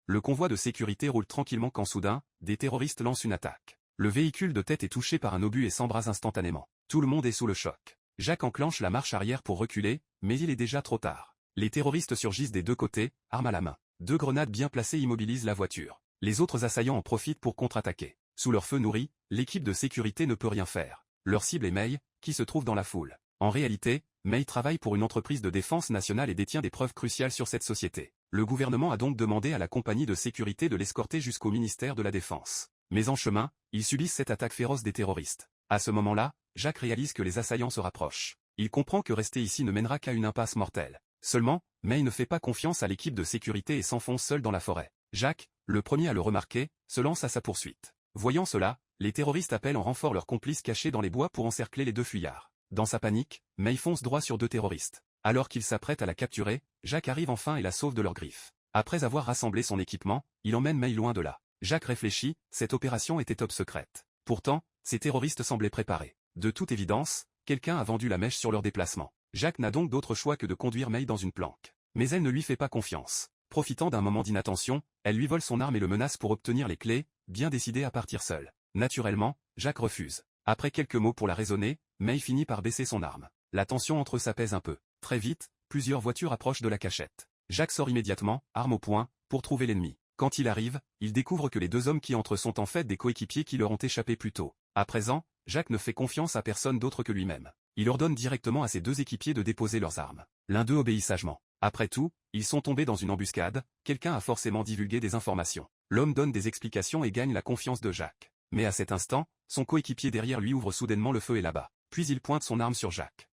Le convoi de sécurité roule tranquillement quand soudain, des terroristes lancent une attaque. Le véhicule de tête est touché par un obus et s'embrase instantanément. Tout le monde est sous le choc. Jacques enclenche la marche arrière pour reculer, mais il est déjà trop tard. Les terroristes surgissent des deux côtés, armes à la main. 2 grenades bien placées immobilisent la voiture. Les autres assaillants en profitent pour contre-attaquer. Sous leur feu nourri, l'équipe de sécurité ne peut rien faire. Leur cible est May, qui se trouve dans la foule. En réalité, May travaille pour une entreprise de défense nationale et détient des preuves cruciales sur cette société. Le gouvernement a donc demandé à la compagnie de sécurité de l'escorter jusqu'au ministère de la Défense. Mais en chemin, ils subissent cette attaque féroce des terroristes. À ce moment-là, Jacques réalise que les assaillants se rapprochent. Il comprend que rester ici ne mènera qu'à une impasse mortelle. Seulement, May ne fait pas confiance à l'équipe de sécurité et s'enfonce seul dans la forêt. Jacques, le premier à le remarquer, se lance à sa poursuite. Voyant cela, les terroristes appellent en renfort leurs complices cachés dans les bois pour encercler les 2 fuyards. Dans sa panique, May fonce droit sur 2 terroristes. Alors qu'il s'apprête à la capturer, Jacques arrive enfin et la sauve de leurs griffes. Après avoir rassemblé son équipement, il emmène May loin de là. Jacques réfléchit, cette opération était top secrète. Pourtant, ces terroristes semblaient préparés. De toute évidence, quelqu'un a vendu la mèche sur leur déplacement. Jacques n'a donc d'autre choix que de conduire May dans une planque. Mais elle ne lui fait pas confiance. Profitant d'un moment d'inattention, elle lui vole son arme et le menace pour obtenir les clés, bien décidé à partir seul. Naturellement, Jacques refuse. Après quelques mots pour la raisonner, May finit par baisser son arme. La tension entre eux s'apaise un peu. Très vite, plusieurs voitures approchent de la cachette. Jacques sort immédiatement, arme au poing, pour trouver l'ennemi. Quand il arrive, il découvre que les 2 hommes qui entrent sont en fait des coéquipiers qui leur ont échappé plus tôt. À présent, Jacques ne fait confiance à personne d'autre que lui-même. Il ordonne directement à ses 2 équipiers de déposer leurs armes. L'un d'eux obéit sagement. Après tout, ils sont tombés dans une embuscade, quelqu'un a forcément divulgué des informations. L'homme donne des explications et gagne la confiance de Jacques. Mais à cet instant, son coéquipier derrière lui ouvre soudainement le feu et l'abat. Puis il pointe son arme sur Jacques.